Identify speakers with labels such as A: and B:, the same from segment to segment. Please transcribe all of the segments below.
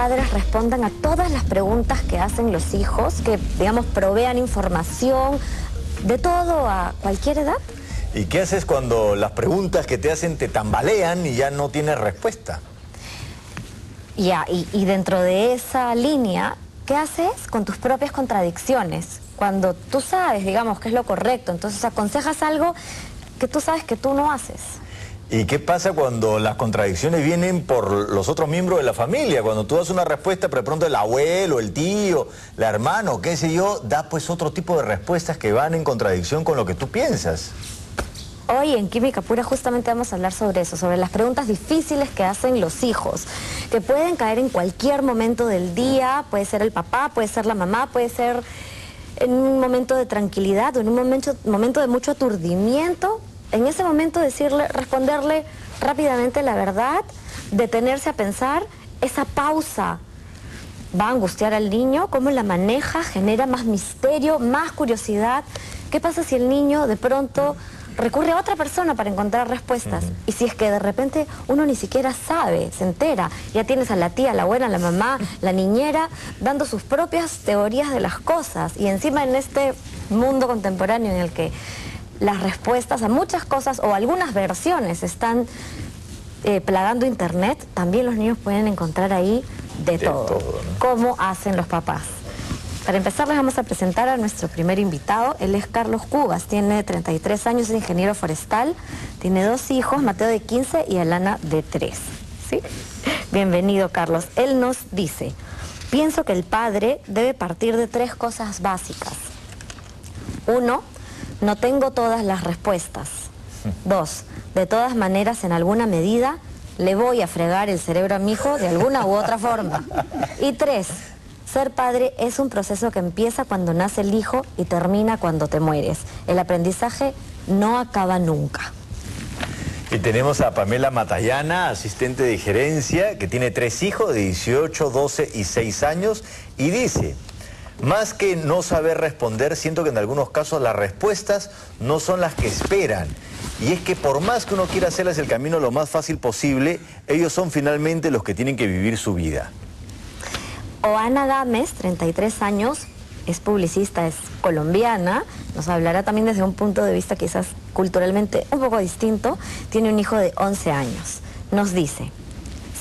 A: padres respondan a todas las preguntas que hacen los hijos, que, digamos, provean información de todo a cualquier edad?
B: ¿Y qué haces cuando las preguntas que te hacen te tambalean y ya no tienes respuesta?
A: Ya, y dentro de esa línea, ¿qué haces con tus propias contradicciones? Cuando tú sabes, digamos, que es lo correcto, entonces aconsejas algo que tú sabes que tú no haces.
B: ¿Y qué pasa cuando las contradicciones vienen por los otros miembros de la familia? Cuando tú das una respuesta, pero de pronto el abuelo, el tío, la hermano, qué sé yo, da pues otro tipo de respuestas que van en contradicción con lo que tú piensas.
A: Hoy en Química Pura justamente vamos a hablar sobre eso, sobre las preguntas difíciles que hacen los hijos, que pueden caer en cualquier momento del día, puede ser el papá, puede ser la mamá, puede ser en un momento de tranquilidad o en un momento de mucho aturdimiento. En ese momento responderle rápidamente la verdad, detenerse a pensar, esa pausa va a angustiar al niño, cómo la maneja, genera más misterio, más curiosidad. ¿Qué pasa si el niño de pronto recurre a otra persona para encontrar respuestas? Y si es que de repente uno ni siquiera sabe, se entera, ya tienes a la tía, la abuela, la mamá, la niñera, dando sus propias teorías de las cosas. Y encima en este mundo contemporáneo en el que las respuestas a muchas cosas o algunas versiones están plagando internet, también los niños pueden encontrar ahí de todo, ¿no? ¿Cómo hacen los papás? Para empezar les vamos a presentar a nuestro primer invitado. Él es Carlos Cubas, tiene 33 años, es ingeniero forestal, tiene 2 hijos, Mateo de 15 y Alana de 3. ¿Sí? Bienvenido, Carlos. Él nos dice: pienso que el padre debe partir de 3 cosas básicas. 1, no tengo todas las respuestas. 2, de todas maneras, en alguna medida, le voy a fregar el cerebro a mi hijo de alguna u otra forma. Y 3, ser padre es un proceso que empieza cuando nace el hijo y termina cuando te mueres. El aprendizaje no acaba nunca.
B: Y tenemos a Pamela Matallana, asistente de gerencia, que tiene 3 hijos de 18, 12 y 6 años, y dice: más que no saber responder, siento que en algunos casos las respuestas no son las que esperan. Y es que por más que uno quiera hacerles el camino lo más fácil posible, ellos son finalmente los que tienen que vivir su vida.
A: Oana Gámez, 33 años, es publicista, es colombiana, nos hablará también desde un punto de vista quizás culturalmente un poco distinto. Tiene un hijo de 11 años. Nos dice: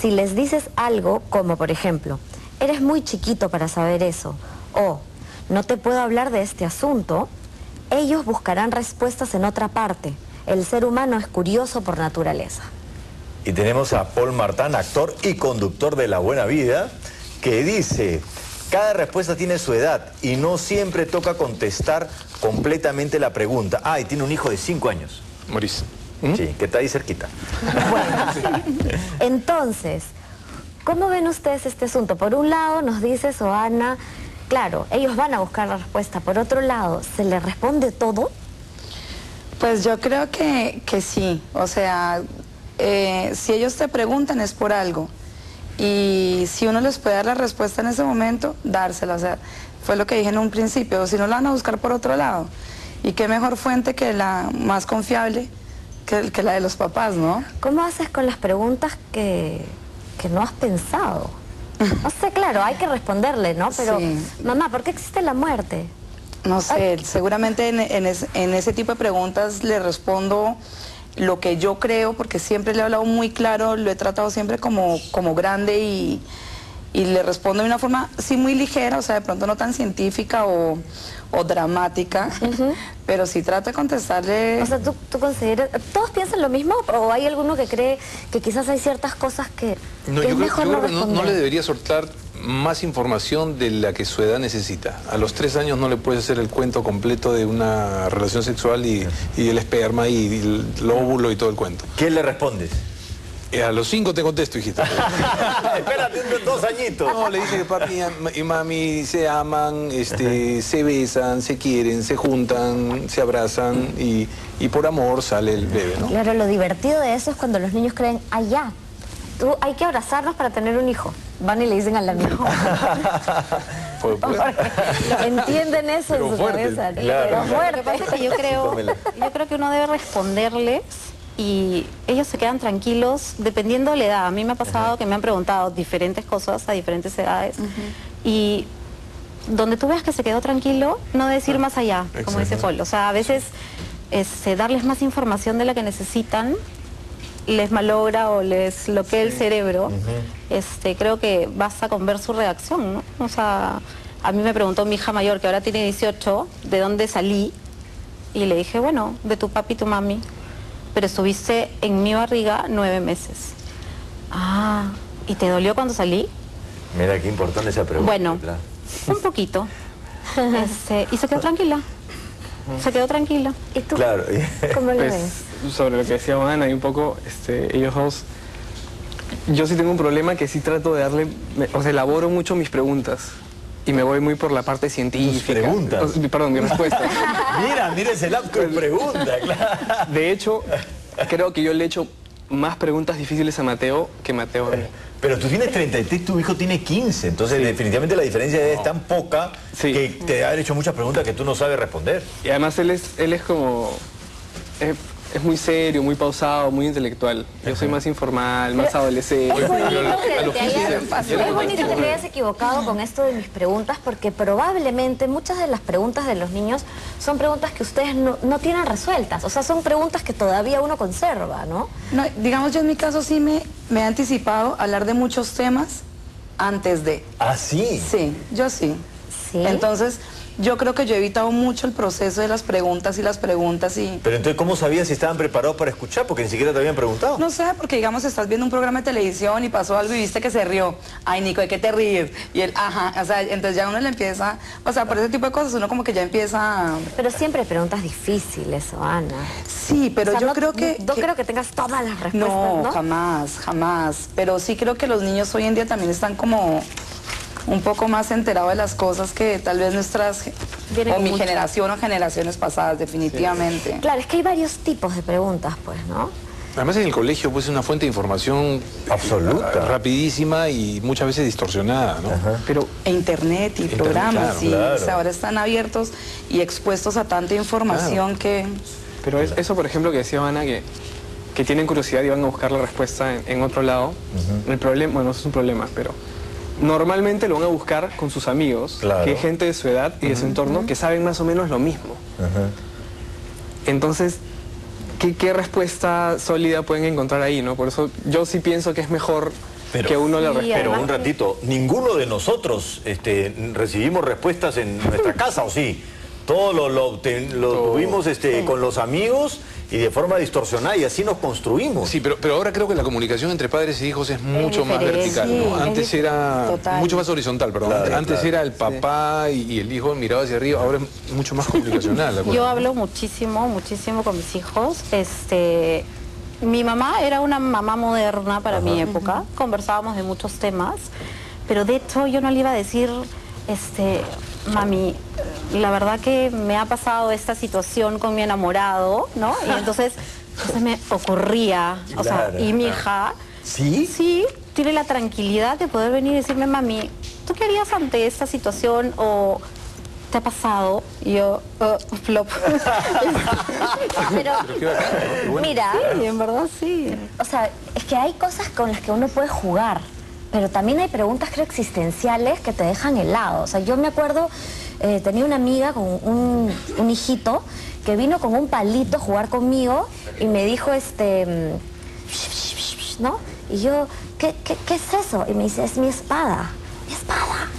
A: si les dices algo como, por ejemplo, eres muy chiquito para saber eso, o no te puedo hablar de este asunto, ellos buscarán respuestas en otra parte. El ser humano es curioso por naturaleza.
B: Y tenemos a Paul Martán, actor y conductor de La Buena Vida, que dice: cada respuesta tiene su edad y no siempre toca contestar completamente la pregunta. Ah, y tiene un hijo de 5 años.
C: Maurice.
B: Sí, que está ahí cerquita.
A: Bueno, entonces, ¿cómo ven ustedes este asunto? Por un lado nos dice Soana, claro, ellos van a buscar la respuesta. Por otro lado, ¿se les responde todo?
D: Pues yo creo que sí. O sea, si ellos te preguntan es por algo. Y si uno les puede dar la respuesta en ese momento, dársela. O sea, fue lo que dije en un principio. O si no, la van a buscar por otro lado. Y qué mejor fuente que la más confiable que la de los papás, ¿no?
A: ¿Cómo haces con las preguntas que no has pensado? No sé, claro, hay que responderle, ¿no? Pero, sí. Mamá, ¿por qué existe la muerte?
D: No sé, seguramente en ese tipo de preguntas le respondo lo que yo creo, porque siempre le he hablado muy claro, lo he tratado siempre como grande y le respondo de una forma, sí, muy ligera, o sea, de pronto no tan científica o dramática, pero sí trato de contestarle.
A: O sea, ¿tú consideras, todos piensan lo mismo o hay alguno que cree que quizás hay ciertas cosas que,
C: no,
A: que
C: yo
A: es mejor no
C: creo que no le debería soltar más información de la que su edad necesita. A los 3 años no le puedes hacer el cuento completo de una relación sexual y el esperma y el óvulo y todo el cuento.
B: ¿Qué le respondes?
C: A los 5 te contesto, hijita.
B: Espérate 2 añitos.
C: No, le dice que papi y mami se aman, se besan, se quieren, se juntan, se abrazan y por amor sale el bebé, ¿no?
A: Claro, lo divertido de eso es cuando los niños creen, ya, hay que abrazarnos para tener un hijo. Van y le dicen al amigo. Entienden eso
C: pero
A: en su
C: fuerte,
A: cabeza.
B: Claro.
A: Pero fuerte.
E: Lo que pasa es que yo creo que uno debe responderles y ellos se quedan tranquilos dependiendo de la edad. A mí me ha pasado que me han preguntado diferentes cosas a diferentes edades y donde tú veas que se quedó tranquilo, no decir más allá, como dice Paul. O sea, a veces darles más información de la que necesitan les malogra o les bloquea el cerebro. Creo que basta con ver su reacción, ¿no? O sea, a mí me preguntó mi hija mayor, que ahora tiene 18, ¿de dónde salí? Y le dije, bueno, de tu papi y tu mami, pero estuviste en mi barriga 9 meses. Ah, ¿y te dolió cuando salí?
B: Mira, qué importante esa pregunta.
E: Bueno,
B: claro.
E: un poquito. Y se quedó tranquila. Se quedó tranquila.
A: ¿Y tú?
B: Claro.
A: ¿Cómo lo
F: Pues,
A: ves?
F: sobre lo que decía Ana y un poco, ellos dos, yo sí tengo un problema que sí trato de darle, o sea, elaboro mucho mis preguntas y me voy muy por la parte científica.
B: ¿Tus preguntas?
F: Perdón, mi respuesta.
B: Mira ese lapso de pregunta, claro.
F: De hecho, creo que yo le he hecho más preguntas difíciles a Mateo que Mateo a mí.
B: Pero tú tienes 33, tu hijo tiene 15, entonces definitivamente la diferencia de edad es tan poca que te han hecho muchas preguntas que tú no sabes responder.
F: Y además él es como... Es muy serio, muy pausado, muy intelectual. Yo soy más informal, más adolescente.
A: Es bonito que te hayas equivocado con esto de mis preguntas, porque probablemente muchas de las preguntas de los niños son preguntas que ustedes no tienen resueltas. O sea, son preguntas que todavía uno conserva, ¿no?
D: No, digamos, yo en mi caso sí me he anticipado a hablar de muchos temas antes de.
B: ¿Ah, sí?
D: Sí, yo sí.
A: Sí.
D: Entonces, yo creo que yo he evitado mucho el proceso de las preguntas y...
B: Pero entonces, ¿cómo sabías si estaban preparados para escuchar? Porque ni siquiera te habían preguntado.
D: No sé, porque digamos, estás viendo un programa de televisión y pasó algo y viste que se rió. Ay, Nico, ¿de qué te ríes? Y él, ajá, o sea, entonces ya uno le empieza... O sea, por ese tipo de cosas uno como que ya empieza...
A: Pero siempre hay preguntas difíciles, Ana.
D: Sí, pero
A: O sea,
D: yo
A: no,
D: creo que...
A: No creo que tengas todas las respuestas, ¿no?
D: Jamás, jamás. Pero sí creo que los niños hoy en día también están como... un poco más enterado de las cosas que tal vez o mi generación o generaciones pasadas, definitivamente.
A: Sí. Claro, es que hay varios tipos de preguntas, pues, ¿no?
C: Además en el colegio pues es una fuente de información
B: absoluta,
C: rapidísima y muchas veces distorsionada, ¿no?
F: Pero
D: internet y programas,
B: claro.
D: O sea, ahora están abiertos y expuestos a tanta información que...
F: Pero eso, por ejemplo, que decía Ana, que tienen curiosidad y van a buscar la respuesta en otro lado. El problema, bueno, eso es un problema, pero... normalmente lo van a buscar con sus amigos, que es gente de su edad y de su entorno, que saben más o menos lo mismo. Entonces, ¿qué respuesta sólida pueden encontrar ahí, no? Por eso yo sí pienso que es mejor que uno le responda.
B: Pero un ratito, ninguno de nosotros recibimos respuestas en nuestra casa, ¿o sí? Todo lo tuvimos con los amigos y de forma distorsionada y así nos construimos.
C: Sí, pero ahora creo que la comunicación entre padres e hijos es mucho más vertical, ¿no? Antes era mucho más horizontal, perdón. Antes era el papá y el hijo miraba hacia arriba, ahora es mucho más comunicacional.
E: Yo hablo muchísimo con mis hijos. Mi mamá era una mamá moderna para mi época, conversábamos de muchos temas, pero de hecho yo no le iba a decir, mami, la verdad que me ha pasado esta situación con mi enamorado, ¿no? Y entonces me ocurría, o sea, y mi hija...
B: ¿Sí?
E: Sí, tiene la tranquilidad de poder venir y decirme, mami, ¿tú qué harías ante esta situación o te ha pasado? Y yo, flop.
A: Pero, mira,
E: sí, en verdad sí.
A: O sea, es que hay cosas con las que uno puede jugar, pero también hay preguntas, creo, existenciales que te dejan helado. O sea, yo me acuerdo, tenía una amiga con un hijito que vino con un palito a jugar conmigo y me dijo, ¿no? Y yo, ¿qué es eso? Y me dice, es mi espada,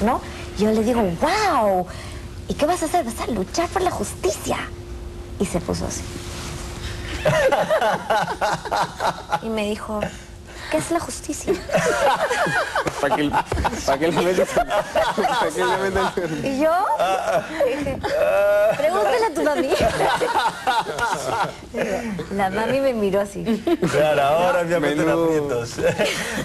A: ¿no? Y yo le digo, wow, ¿y qué vas a hacer? Vas a luchar por la justicia. Y se puso así. Y me dijo, ¿qué es la justicia?
F: ¿Para qué le metes?
A: Y yo dije, pregúntale a tu mami. La mami me miró así.
B: Claro, ahora me meten aprietos.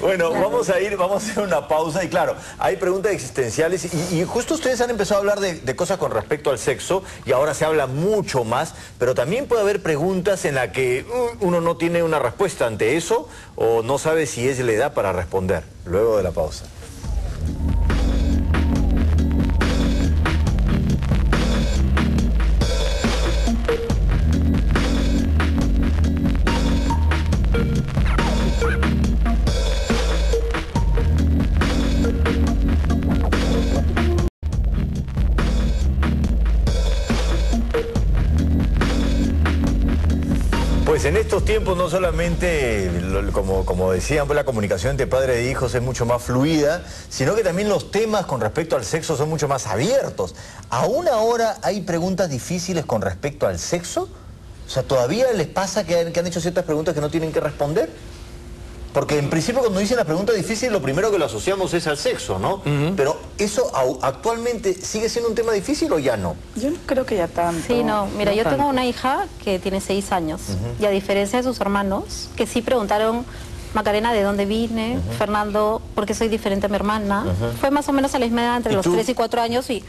B: Bueno, vamos a hacer una pausa y claro, hay preguntas existenciales y justo ustedes han empezado a hablar de cosas con respecto al sexo y ahora se habla mucho más, pero también puede haber preguntas en las que uno no tiene una respuesta ante eso o no sabe si es la edad para responder. Luego de la pausa. Pues en estos tiempos no solamente, como decían, pues la comunicación entre padres e hijos es mucho más fluida, sino que también los temas con respecto al sexo son mucho más abiertos. ¿Aún ahora hay preguntas difíciles con respecto al sexo? O sea, ¿todavía les pasa que han hecho ciertas preguntas que no tienen que responder? Porque en principio cuando dicen la pregunta difícil, lo primero que lo asociamos es al sexo, ¿no? Pero ¿eso actualmente sigue siendo un tema difícil o ya no?
D: Yo no creo que ya tanto.
E: Sí, no. Mira, yo tengo una hija que tiene 6 años. Y a diferencia de sus hermanos, que sí preguntaron, Macarena, ¿de dónde vine? Fernando, ¿por qué soy diferente a mi hermana? Fue más o menos a la misma edad, entre los 3 y 4 años, y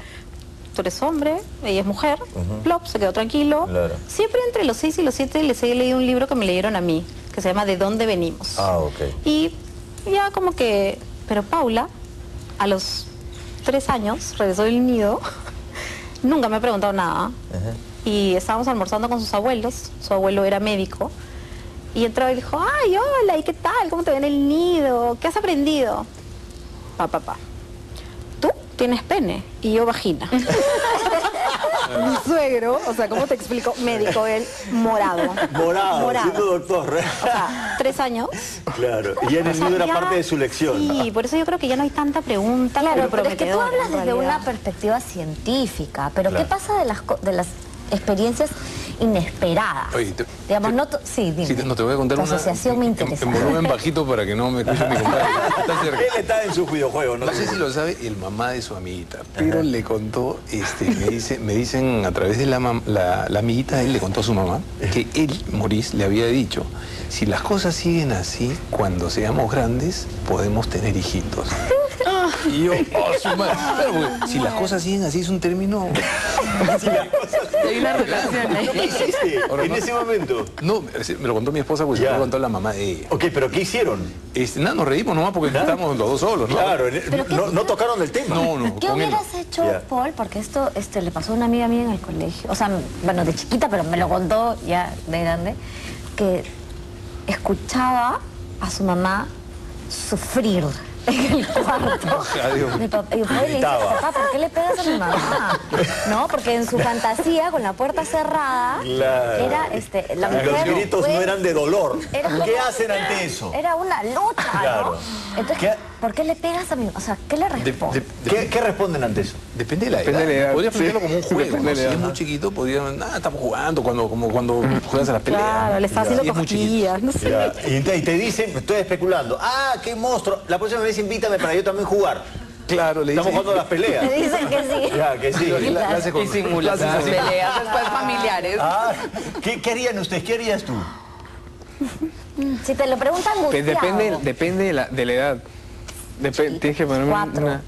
E: tú eres hombre, ella es mujer, plop, se quedó tranquilo.
B: Claro.
E: Siempre entre los 6 y los 7 les he leído un libro que me leyeron a mí, que se llama ¿De dónde venimos?
B: Ah, ok.
E: Y ya como que, pero Paula, a los 3 años, regresó del nido, nunca me ha preguntado nada. Y estábamos almorzando con sus abuelos, su abuelo era médico, y entró y dijo, ay, hola, ¿y qué tal? ¿Cómo te ve en el nido? ¿Qué has aprendido? Papá, tú tienes pene y yo vagina. Mi suegro, o sea, ¿cómo te explico? Médico, él, morado.
B: Morado, siendo doctor.
E: O sea, 3 años.
B: Claro, y en el nido era parte de su lección.
E: Sí, por eso yo creo que ya no hay tanta pregunta.
A: Claro, pero es que tú
E: prometedora,
A: hablas
E: en
A: desde
E: realidad.
A: una perspectiva científica, pero
B: Claro.
A: ¿qué pasa de las experiencias inesperadas?
C: Oye,
A: Digamos, sí, dime.
C: Sí, no te voy a contar
A: Tu
C: una...
A: asociación me interesa.
C: En volumen bajito para que no me escuche mi compadre. Está cerca.
B: Él está en su videojuego, ¿no?
C: No sé si lo sabe el mamá de su amiguita, pero le contó, me dicen a través de la amiguita, él le contó a su mamá que él, Maurice, le había dicho, si las cosas siguen así, cuando seamos grandes, podemos tener hijitos. Y yo, su madre. Claro, porque si las cosas siguen así es un término...
D: Hay una relación ahí.
B: ¿Qué hiciste en ese momento?
C: No, me lo contó mi esposa, pues se
B: Ya.
C: lo contó la mamá de ella.
B: Ok, pero ¿qué hicieron?
C: Nada, nos reímos nomás porque estábamos los dos solos, ¿no?
B: Claro, no tocaron el tema.
C: No,
A: ¿Qué
C: con él.
A: hubieras hecho,
B: Ya.
A: Paul? Porque esto le pasó a una amiga mía en el colegio. O sea, bueno, de chiquita, pero me lo contó ya de grande. Que escuchaba a su mamá sufrir en el cuarto.
C: Adiós.
A: Y Paul le dice,
B: Gritaba.
A: papá, ¿por qué le pegas a mi mamá? No, porque en su fantasía, con la puerta cerrada,
B: Claro.
A: era la
B: Y
A: mujer...
B: los gritos
A: fue-
B: no eran de dolor.
A: era como-
B: ¿Qué hacen ante eso?
A: Era una lucha,
B: Claro.
A: ¿no? Entonces, ¿por qué le pegas a mi mamá? O sea, ¿qué le responde?
B: ¿Qué responden ante eso?
C: Depende de la edad.
F: Depende de la edad,
C: Podría
F: sí.
C: plantearlo como un juego,
F: Depende
C: ¿no?
F: de
C: Si
F: la
C: es
F: edad.
C: muy chiquito, podrían, estamos jugando, como cuando juegas a las peleas.
E: Claro, le está haciendo
C: Si es muy chiquito.
E: cosquillas, no sé.
B: Ya, y te dicen, estoy especulando, qué monstruo, la próxima vez invítame para yo también jugar.
C: Claro, le
B: Estamos
C: dicen...
B: jugando a las peleas.
A: Le dicen que sí.
B: Ya, que sí.
C: La hace con-
D: Y simulas
C: la hace
D: sus
C: así.
D: peleas después familiares.
B: ¿Qué harían ustedes? ¿Qué harías tú?
A: Si te lo preguntan
F: Pues depende de la edad. Tienes que ponerme
A: 4.
F: una...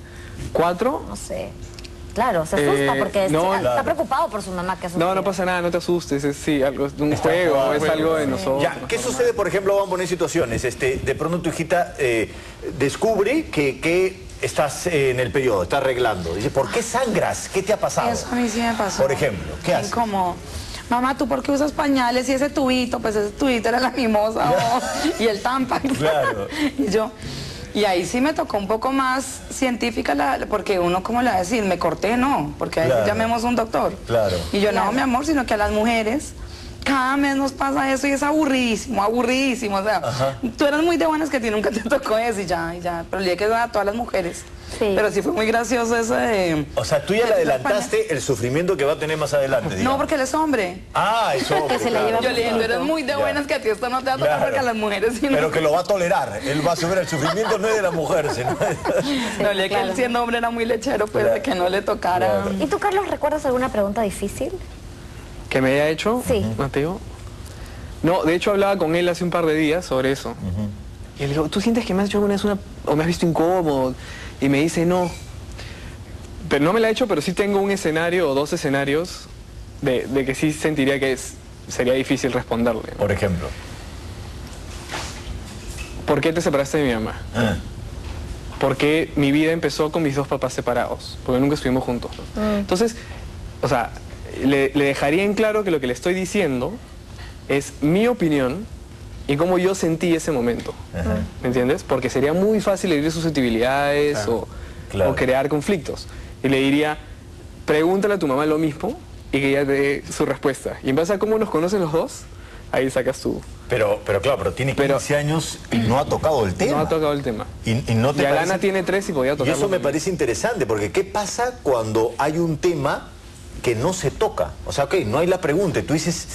F: ¿4?
A: No sé. Claro, se asusta porque
F: no,
A: está preocupado por su mamá que asusta.
F: No pasa nada, no te asustes. Es algo, es un juego, es algo de nosotros.
B: Ya, ¿qué sucede, por ejemplo, vamos a poner situaciones? De pronto tu hijita descubre que estás en el periodo, estás arreglando. Dice, ¿por qué sangras? ¿Qué te ha pasado?
D: Eso a mí sí me pasó.
B: Por ejemplo, ¿qué haces?
D: Como, mamá, ¿tú por qué usas pañales? Y ese tubito, pues ese tubito era la mimosa y el Tampax.
B: Claro.
D: Y ahí sí me tocó un poco más científica, porque uno, ¿cómo le va a decir? Me corté, no, porque ahí
B: Claro.
D: llamemos a un doctor.
B: Claro.
D: Y yo, no, mi amor, sino que a las mujeres cada mes nos pasa eso y es aburridísimo, aburridísimo. O sea, tú eras muy de buenas que a ti nunca te tocó eso y ya. Pero le dije que era a todas las mujeres.
E: Sí.
D: Pero sí fue muy gracioso eso de...
B: O sea, tú ya le adelantaste el sufrimiento que va a tener más adelante, digamos.
D: No, porque él es hombre.
B: Eso.
E: Que se la lleva
D: Yo le dije, tú eres muy de buenas que a ti esto no te va a tocar porque a las mujeres sí no.
B: Pero que lo va a tolerar. Él va a sufrir el sufrimiento, no es de la mujer, sino...
D: No, le dije que él siendo hombre era muy lechero, pues de que no le tocara.
B: Claro.
A: ¿Y tú, Carlos, recuerdas alguna pregunta difícil?
F: ¿Que me haya hecho,
A: Sí.
F: Mateo? No, de hecho hablaba con él hace un par de días sobre eso. Y le digo, ¿tú sientes que me has hecho alguna vez o me has visto incómodo? Y me dice, no. Pero no me la ha hecho, pero sí tengo un escenario o 2 escenarios de que sí sentiría que sería difícil responderle.
B: Por ejemplo.
F: ¿Por qué te separaste de mi mamá? Porque mi vida empezó con mis 2 papás separados, porque nunca estuvimos juntos. Entonces, o sea, le dejaría en claro que lo que le estoy diciendo es mi opinión y cómo yo sentí ese momento. ¿Me entiendes? Porque sería muy fácil herir susceptibilidades o crear conflictos. Y le diría, pregúntale a tu mamá lo mismo y que ella te dé su respuesta. Y en base a cómo nos conocen los dos, ahí sacas tu...
B: Pero tiene 15 años y no ha tocado el tema.
F: No ha tocado el tema.
B: Y no te
F: Alana
B: parece...
F: tiene 3 y podía tocarlo.
B: Y eso me parece interesante, porque ¿qué pasa cuando hay un tema que no se toca? O sea, ok, no hay la pregunta, y tú dices,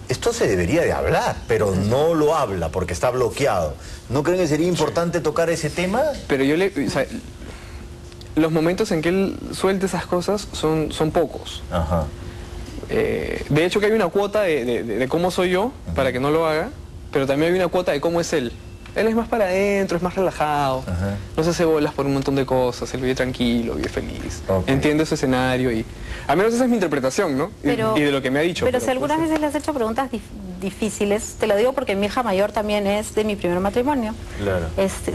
B: esto se debería de hablar, pero no lo habla porque está bloqueado. ¿No creen que sería importante tocar ese tema?
F: Pero o sea, los momentos en que él suelte esas cosas son pocos.
B: Ajá.
F: De hecho que hay una cuota de cómo soy yo, para que no lo haga, pero también hay una cuota de cómo es él. Él es más para adentro, es más relajado, no se hace bolas por un montón de cosas, él vive tranquilo, vive feliz, entiende su escenario y... Al menos esa es mi interpretación, ¿no?
E: Pero,
F: y de lo que me ha dicho.
E: Pero si algunas veces le has hecho preguntas difíciles, te lo digo porque mi hija mayor también es de mi primer matrimonio.
B: Claro.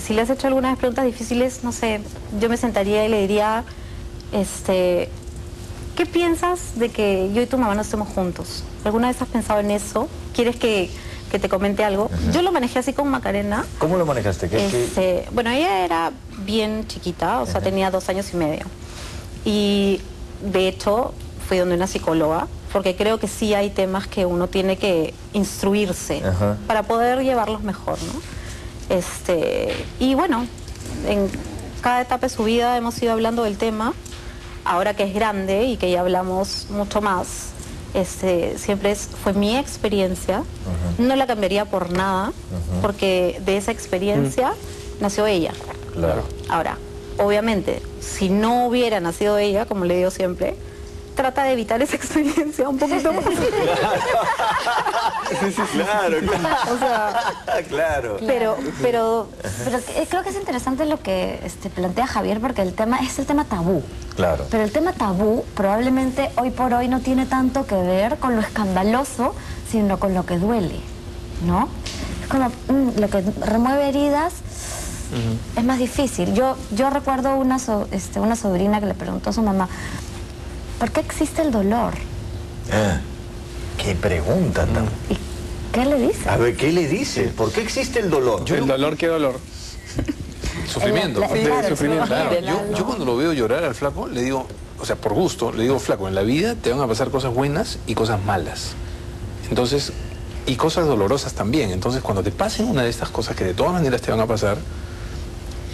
E: Si le has hecho algunas preguntas difíciles, no sé, yo me sentaría y le diría, ¿qué piensas de que yo y tu mamá no estemos juntos? ¿Alguna vez has pensado en eso? ¿Quieres que te comente algo? Yo lo manejé así con Macarena.
B: ¿Cómo lo manejaste?
E: Bueno, ella era bien chiquita, o sea, tenía 2 años y medio. Y de hecho, fui donde una psicóloga, porque creo que sí hay temas que uno tiene que instruirse para poder llevarlos mejor, ¿no? Y bueno, en cada etapa de su vida hemos ido hablando del tema. Ahora que es grande y que ya hablamos mucho más, siempre fue mi experiencia, no la cambiaría por nada, porque de esa experiencia nació ella.
B: Claro.
E: Ahora, obviamente, si no hubiera nacido ella, como le digo siempre, trata de evitar esa experiencia un poquito más.
B: Claro,
E: O sea,
B: claro.
A: Pero creo que es interesante lo que plantea Javier, porque es el tema tabú.
B: Claro.
A: Pero el tema tabú probablemente hoy por hoy no tiene tanto que ver con lo escandaloso, sino con lo que duele, ¿no? Es como lo que remueve heridas. Es más difícil. Yo recuerdo una sobrina que le preguntó a su mamá, ¿por qué existe el dolor?
B: ¿Qué pregunta tan?
A: ¿Y qué le dice?
B: A ver, ¿qué le dice? ¿Por qué existe el dolor?
F: ¿El dolor qué dolor?
C: Sufrimiento.
F: Sufrimiento.
C: Claro, yo cuando lo veo llorar al flaco, le digo, o sea, por gusto, le digo, flaco, en la vida te van a pasar cosas buenas y cosas malas. Entonces, y cosas dolorosas también. Entonces, cuando te pasen una de estas cosas que de todas maneras te van a pasar,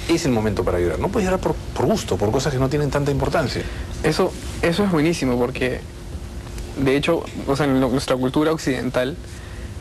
C: es el momento para llorar. No puedes llorar por gusto, por cosas que no tienen tanta importancia.
F: Eso es buenísimo porque, de hecho, o sea, en nuestra cultura occidental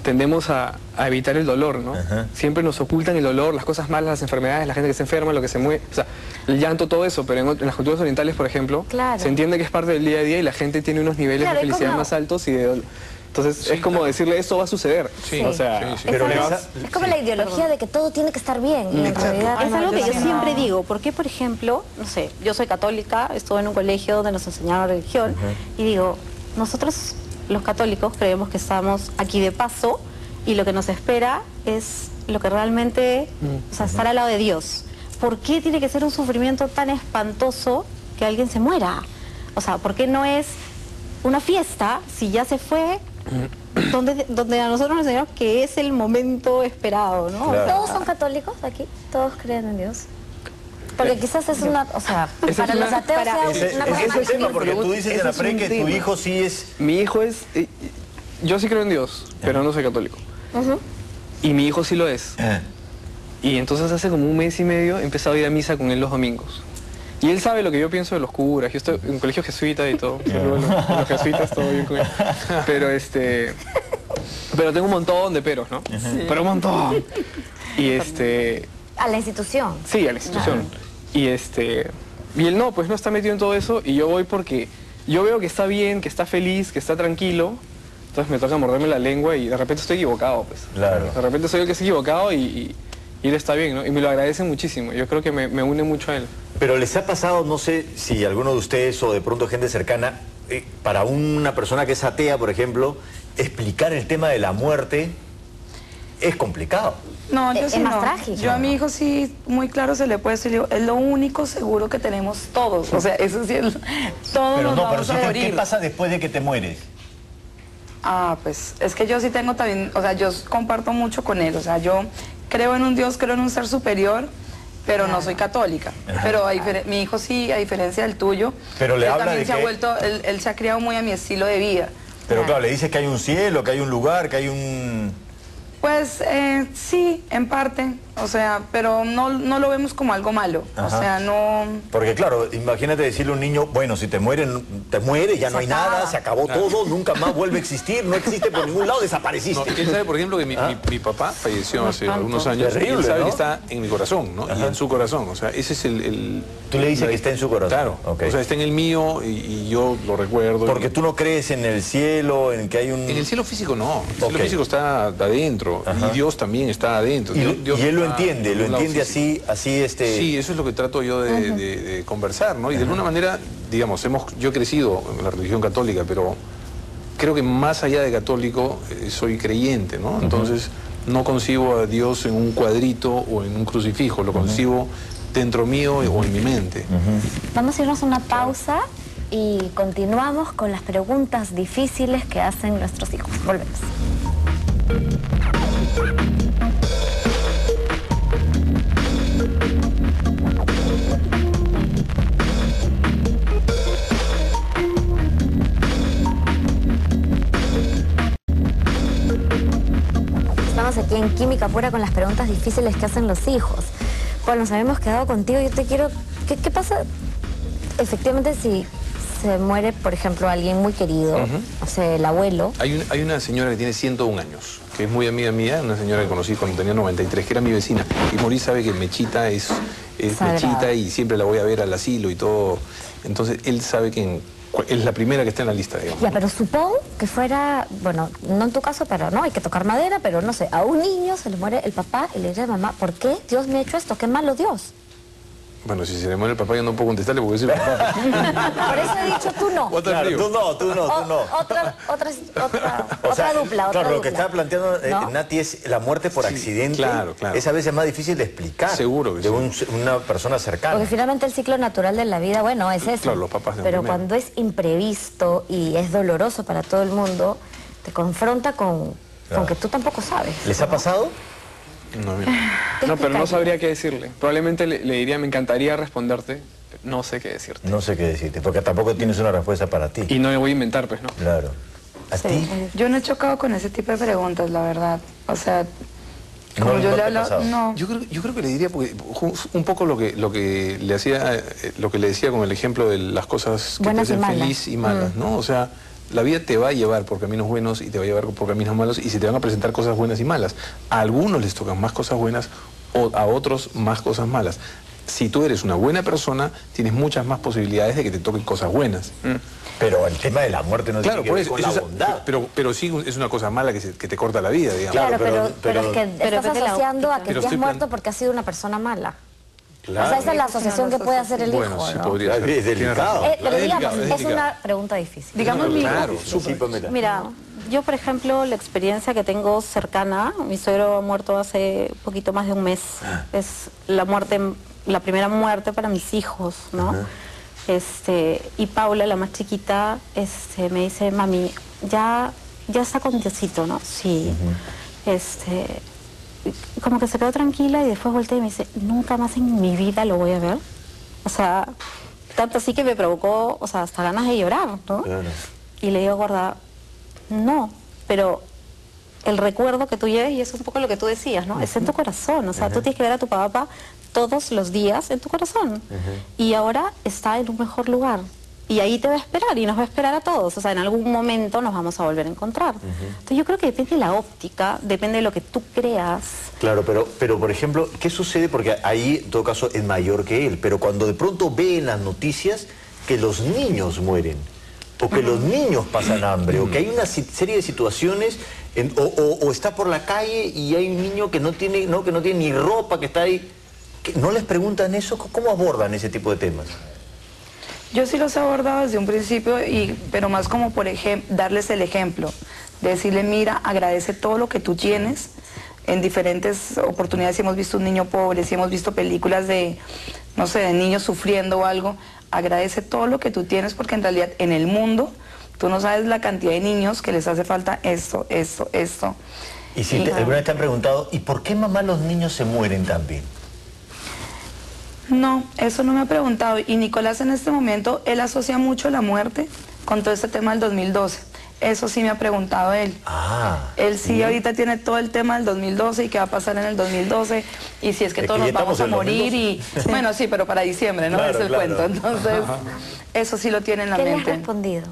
F: tendemos a evitar el dolor, ¿no? Siempre nos ocultan el dolor, las cosas malas, las enfermedades, la gente que se enferma, lo que se muere, o sea, el llanto, todo eso, pero en las culturas orientales, por ejemplo, se entiende que es parte del día a día y la gente tiene unos niveles de felicidad más altos y de dolor. Entonces es como decirle, esto va a suceder. O sea,
B: pero
A: es como la ideología de que todo tiene que estar bien. Y en realidad
E: es algo que yo siempre digo. Porque, por ejemplo, no sé, yo soy católica, estuve en un colegio donde nos enseñaron religión, y digo, nosotros los católicos creemos que estamos aquí de paso y lo que nos espera es lo que realmente, o sea, estar al lado de Dios. ¿Por qué tiene que ser un sufrimiento tan espantoso que alguien se muera? O sea, ¿por qué no es una fiesta si ya se fue? Donde a nosotros nos enseñaron que es el momento esperado, ¿no?
B: Claro.
A: ¿Todos son católicos aquí? ¿Todos creen en Dios? Porque quizás es una, o sea, para los ateos sea una cosa
B: es
A: más
B: el tema,
A: difícil.
B: porque tú dices en la pre que tu hijo sí es...
F: Mi hijo es... yo sí creo en Dios, pero no soy católico. Y mi hijo sí lo es. Y entonces hace como 1 mes y medio he empezado a ir a misa con él los domingos. Y él sabe lo que yo pienso de los curas. Yo estoy en un colegio jesuita y todo. Con los jesuitas todo bien con él. Pero pero tengo un montón de peros, ¿no? Pero un montón. Y
A: A la institución.
F: Sí, a la institución. Y y él no, pues no está metido en todo eso y yo voy porque yo veo que está bien, que está feliz, que está tranquilo. Entonces me toca morderme la lengua y de repente estoy equivocado, pues.
B: Claro.
F: De repente soy el que está equivocado y él está bien, ¿no? Y me lo agradece muchísimo. Yo creo que me une mucho a él.
B: Pero les ha pasado, no sé si alguno de ustedes o de pronto gente cercana, para una persona que es atea, por ejemplo, explicar el tema de la muerte es complicado.
D: No, yo
A: Es
D: sí
A: más
D: no.
A: trágico.
D: Yo a mi hijo sí, muy claro se le puede decir, es lo único seguro que tenemos todos. O sea, eso sí es, todos
B: Pero
D: nos
B: no,
D: vamos
B: pero
D: a
B: sí,
D: morir.
B: ¿qué pasa después de que te mueres?
D: Ah, pues es que yo sí tengo también, o sea, yo comparto mucho con él, o sea, yo creo en un Dios, creo en un ser superior, pero no soy católica. Pero mi hijo sí, a diferencia del tuyo,
B: Pero le
D: él
B: habla
D: también
B: de
D: se ha
B: que...
D: vuelto, él se ha criado muy a mi estilo de vida.
B: Pero claro, le dices que hay un cielo, que hay un lugar, que hay un...
D: Pues sí, en parte, o sea, pero no lo vemos como algo malo, o sea, no...
B: Porque claro, imagínate decirle a un niño, bueno, si te mueres, ya no hay nada, se acabó todo, nunca más vuelve a existir, no existe por ningún lado, desapareciste.
C: No, él sabe, por ejemplo, que mi papá falleció hace algunos años.
B: Terrible,
C: él sabe,
B: ¿no?
C: que está en mi corazón, ¿no? Y en su corazón, o sea, ese es el...
B: Tú le dices que está en su corazón.
C: Claro,
B: okay.
C: O sea, está en el mío y yo lo recuerdo.
B: Porque tú no crees en el cielo, en que hay un...
C: En el cielo físico no, el cielo físico está adentro, y Dios también está adentro.
B: Y
C: Dios
B: él lo entiende así
C: Sí, eso es lo que trato yo de conversar, ¿no? Y de alguna manera, digamos, yo he crecido en la religión católica, pero creo que más allá de católico soy creyente, ¿no? Entonces no concibo a Dios en un cuadrito o en un crucifijo, lo concibo dentro mío o en mi mente.
A: Vamos a irnos a una pausa y continuamos con las preguntas difíciles que hacen nuestros hijos. Volvemos. Estamos aquí en Química Pura con las preguntas difíciles que hacen los hijos. Bueno, nos habíamos quedado contigo. Yo te quiero... ¿Qué pasa efectivamente si se muere, por ejemplo, alguien muy querido? O sea, el abuelo.
C: Hay una señora que tiene 101 años, que es muy amiga mía, una señora que conocí cuando tenía 93, que era mi vecina. Y Morí sabe que Mechita es Mechita y siempre la voy a ver al asilo y todo. Entonces, él sabe que es la primera que está en la lista, digamos.
A: Ya, pero supongo que fuera, bueno, no en tu caso, pero no, hay que tocar madera, pero no sé, a un niño se le muere el papá y le dice a mamá, ¿por qué Dios me ha hecho esto? ¡Qué malo Dios!
C: Bueno, si se le muere el papá yo no puedo contestarle porque es el papá.
A: Por eso he dicho tú no.
B: Claro, tú no.
A: Otra dupla.
B: Claro, lo que estaba planteando Nati es la muerte por accidente.
C: Claro.
B: Es a veces más difícil de explicar.
C: Seguro que
B: sí. Una persona cercana.
A: Porque finalmente el ciclo natural de la vida, bueno, es eso.
C: Claro, los papás
A: pero cuando es imprevisto y es doloroso para todo el mundo, te confronta con que tú tampoco sabes.
B: ¿Les ha pasado?
C: No, mira.
F: No, pero no sabría qué decirle. Probablemente le diría, me encantaría responderte, no sé qué decirte.
B: No sé qué decirte, porque tampoco tienes una respuesta para ti.
F: Y no le voy a inventar, pues, ¿no?
B: Claro. ¿A ti?
D: Yo no he chocado con ese tipo de preguntas, la verdad. O sea, como yo le hablo, no.
C: Yo creo que le diría, porque un poco lo que le hacía, lo que le decía con el ejemplo de las cosas que
A: buenas
C: te hacen feliz y malas, ¿no? O sea, la vida te va a llevar por caminos buenos y te va a llevar por caminos malos y se te van a presentar cosas buenas y malas. A algunos les tocan más cosas buenas o a otros más cosas malas. Si tú eres una buena persona, tienes muchas más posibilidades de que te toquen cosas buenas.
B: Pero el tema de la muerte no tiene que ver con la bondad.
C: Pero sí es una cosa mala que te corta la vida, digamos.
A: Claro, pero es que estás asociando a que te has muerto porque has sido una persona mala.
B: Claro.
A: O sea, esa es la asociación que puede hacer el hijo,
C: sí
A: ¿no?
C: podría ser.
B: Es delicado.
A: Pero digamos, es una pregunta difícil.
D: Digamos,
C: claro,
E: Mira, yo por ejemplo, la experiencia que tengo cercana, mi suegro ha muerto hace poquito más de un mes. Es la primera muerte para mis hijos, ¿no? Y Paula, la más chiquita, me dice, mami, ya está con Diosito, ¿no? Sí. Como que se quedó tranquila y después volteé y me dice, nunca más en mi vida lo voy a ver. O sea, tanto así que me provocó, o sea, hasta ganas de llorar, ¿no?
B: Claro.
E: Y le digo, gorda, no, pero el recuerdo que tú lleves, y eso es un poco lo que tú decías, ¿no? Es en tu corazón, o sea, tú tienes que ver a tu papá todos los días en tu corazón. Y ahora está en un mejor lugar. Y ahí te va a esperar, y nos va a esperar a todos. O sea, en algún momento nos vamos a volver a encontrar. Entonces yo creo que depende de la óptica, depende de lo que tú creas.
B: Claro, pero por ejemplo, ¿qué sucede? Porque ahí, en todo caso, es mayor que él. Pero cuando de pronto ve en las noticias que los niños mueren, o que los niños pasan hambre, o que hay una serie de situaciones, o está por la calle y hay un niño que no tiene ni ropa, que está ahí. ¿No les preguntan eso? ¿Cómo abordan ese tipo de temas?
D: Yo sí los he abordado desde un principio, pero más como, por ejemplo, darles el ejemplo. Decirle, mira, agradece todo lo que tú tienes. En diferentes oportunidades, si hemos visto un niño pobre, si hemos visto películas de, no sé, de niños sufriendo o algo, agradece todo lo que tú tienes, porque en realidad en el mundo tú no sabes la cantidad de niños que les hace falta esto.
B: Y si alguna vez te han preguntado, ¿y por qué mamá los niños se mueren también?
D: No, eso no me ha preguntado. Y Nicolás en este momento, él asocia mucho la muerte con todo este tema del 2012. Eso sí me ha preguntado él. Él sí ahorita tiene todo el tema del 2012 y qué va a pasar en el 2012 y si es que todos nos vamos a morir y... Bueno, sí, pero para diciembre, ¿no? Claro, es el cuento. Entonces, eso sí lo tiene en la mente.
A: ¿Qué le has respondido?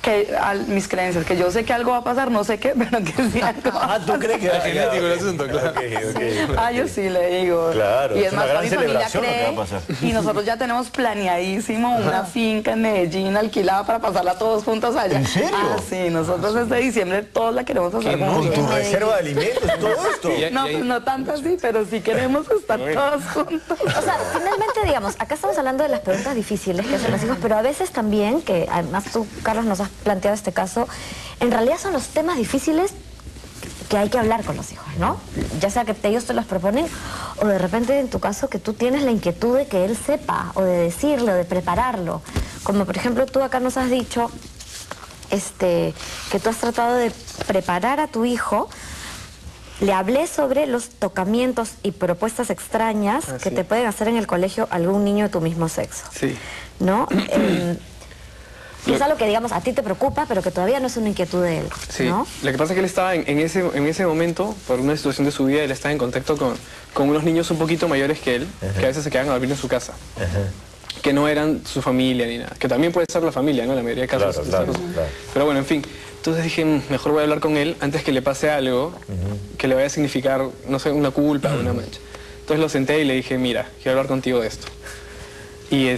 D: Que mis creencias, que yo sé que algo va a pasar, no sé qué, pero que sí algo va a pasar.
B: ¿Tú crees que es
C: genético el asunto? Claro.
D: Okay. Yo sí le digo.
B: Claro,
D: y es más,
B: una gran
D: mi familia cree,
B: que va a pasar.
D: y nosotros ya tenemos planeadísimo una finca en Medellín alquilada para pasarla todos juntos allá.
B: ¿En serio?
D: Sí, nosotros este diciembre todos la queremos hacer
B: con tu reserva de alimentos y todo esto.
D: No, pues no tanto así, pero sí queremos estar todos juntos.
A: O sea, finalmente, digamos, acá estamos hablando de las preguntas difíciles que hacen los hijos, pero a veces también, que además tú, Carlos, nos has planteado este caso, en realidad son los temas difíciles que hay que hablar con los hijos, ¿no? Ya sea que ellos te los proponen o de repente en tu caso que tú tienes la inquietud de que él sepa o de decirle o de prepararlo. Como por ejemplo tú acá nos has dicho que tú has tratado de preparar a tu hijo. Le hablé sobre los tocamientos y propuestas extrañas que te pueden hacer en el colegio algún niño de tu mismo sexo.
F: Sí.
A: ¿No? Y es algo que, digamos, a ti te preocupa, pero que todavía no es una inquietud de él,
F: sí.
A: ¿no?
F: Lo que pasa es que él estaba en ese momento, por una situación de su vida, él estaba en contacto con unos niños un poquito mayores que él, que a veces se quedaban a dormir en su casa, que no eran su familia ni nada, que también puede ser la familia, ¿no? La mayoría de casos. Claro. Pero bueno, en fin. Entonces dije, mejor voy a hablar con él antes que le pase algo que le vaya a significar, no sé, una culpa o una mancha. Entonces lo senté y le dije, mira, quiero hablar contigo de esto. Y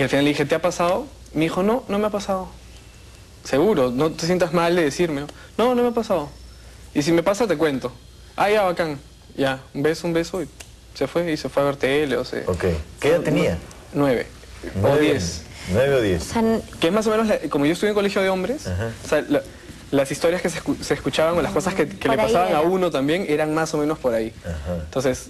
F: al final le dije, ¿te ha pasado? Me dijo, no, no me ha pasado. Seguro, no te sientas mal de decirme. No, no me ha pasado. Y si me pasa, te cuento. Ya, bacán. Ya, un beso y se fue a ver tele, o sea.
B: Ok. ¿Qué edad tenía?
F: 9 o 10.
B: 9 o 10.
F: Que es más o menos, como yo estuve en colegio de hombres, o sea, las historias que se escuchaban o las cosas que le pasaban a uno también eran más o menos por ahí. Entonces,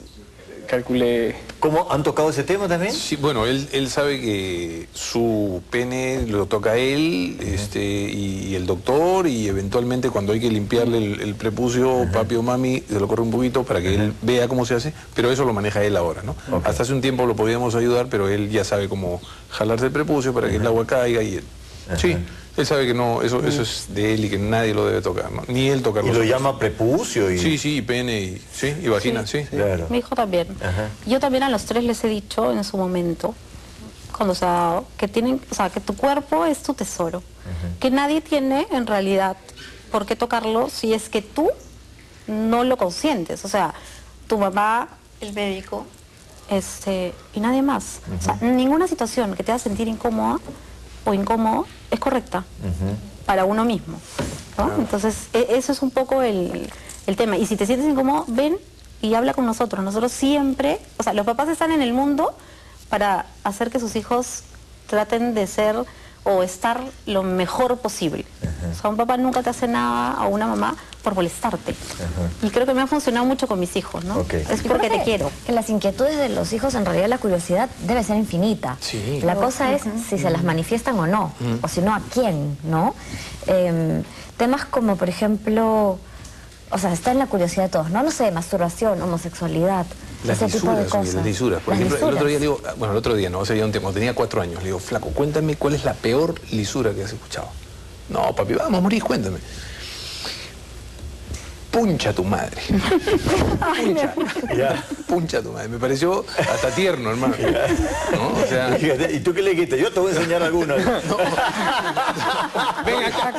F: calculé...
B: ¿Cómo? ¿Han tocado ese tema también?
C: Sí, bueno, él sabe que su pene lo toca él, y el doctor, y eventualmente cuando hay que limpiarle el prepucio, papi o mami, se lo corre un poquito para que él vea cómo se hace, pero eso lo maneja él ahora, ¿no? Hasta hace un tiempo lo podíamos ayudar, pero él ya sabe cómo jalarse el prepucio para que el agua caiga y él... Sí. Él sabe que no, eso es de él y que nadie lo debe tocar, ¿no? Ni él tocarlo.
B: ¿Y lo llama prepucio? Y...
C: Sí, pene y vagina, sí.
B: Claro.
E: Mi hijo también. Yo también a los 3 les he dicho en su momento, cuando se ha dado, que que tu cuerpo es tu tesoro. Que nadie tiene, en realidad, por qué tocarlo si es que tú no lo consientes. O sea, tu mamá, el médico, y nadie más. O sea, ninguna situación que te haga sentir incómoda o incómodo es correcta para uno mismo, ¿no? Entonces eso es un poco el tema. Y si te sientes incómodo, ven y habla con nosotros. Nosotros siempre, o sea, los papás están en el mundo para hacer que sus hijos traten de ser o estar lo mejor posible. O sea, un papá nunca te hace nada, o una mamá, por molestarte. Y creo que me ha funcionado mucho con mis hijos, ¿no? Es porque te quiero.
A: Que las inquietudes de los hijos, en realidad la curiosidad debe ser infinita.
B: Sí.
A: La cosa es si se las manifiestan o no, o si no, a quién, ¿no? Temas como, por ejemplo, o sea, está en la curiosidad de todos, ¿no? No sé, masturbación, homosexualidad, ese tipo de cosas.
C: Las lisuras. Por ejemplo, el otro día le digo, bueno, el otro día no, hace ya un tiempo, tenía 4 años, le digo, flaco, cuéntame cuál es la peor lisura que has escuchado. No, papi, vamos a morir, cuéntame. Puncha tu madre. Puncha tu madre. Me pareció hasta tierno, hermano. ¿No? O sea...
B: ¿Y tú qué le dijiste? Yo te voy a enseñar algunas.
C: Ven acá.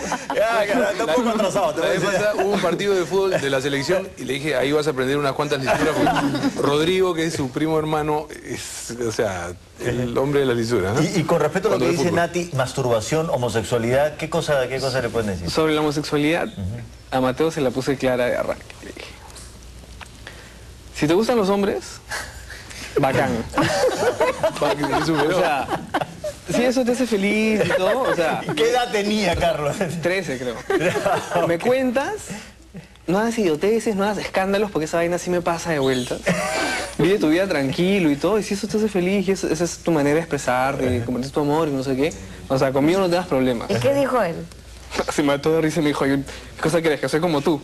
B: Está un poco atrasado.
C: La vez pasada hubo un partido de fútbol de la selección y le dije, ahí vas a aprender unas cuantas lisuras. Rodrigo, que es su primo hermano, es, o sea, el hombre de la lisura, ¿no?
B: Y con respecto a lo que dice Nati, masturbación, homosexualidad, ¿qué cosa le pueden decir?
F: Sobre la homosexualidad, a Mateo se la puse clara de arranque. Le dije, si te gustan los hombres, bacán. O sea, si eso te hace feliz y todo, o sea...
B: ¿Qué edad tenía, Carlos?
F: 13, creo. Me cuentas, no hagas idioteces, no hagas escándalos, porque esa vaina sí me pasa de vuelta. Vive tu vida tranquilo y todo, y si eso te hace feliz, y esa es tu manera de expresarte, de compartir tu amor y no sé qué, o sea, conmigo no te das problemas.
A: ¿Y qué dijo él?
F: Se mató de risa y me dijo, ¿qué cosa crees? Que soy como tú.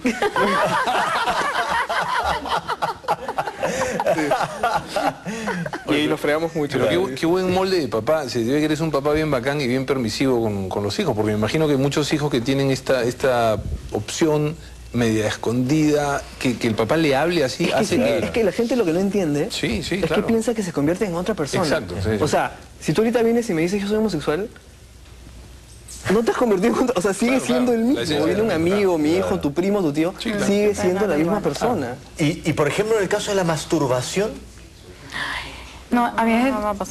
F: Y ahí nos fregamos mucho.
C: Pero qué buen molde de papá. Se debe que eres un papá bien bacán y bien permisivo con los hijos, porque me imagino que muchos hijos que tienen esta opción media escondida, que el papá le hable así,
G: es que la gente lo que no entiende
C: es
G: que piensa que se convierte en otra persona.
C: Exacto.
G: O sea, si tú ahorita vienes y me dices yo soy homosexual, no te has convertido en... O sea, sigue siendo el mismo. Viene un amigo, mi hijo, tu primo, tu tío, sigue siendo la misma persona.
B: Y por ejemplo, en el caso de la masturbación...
D: No, a mí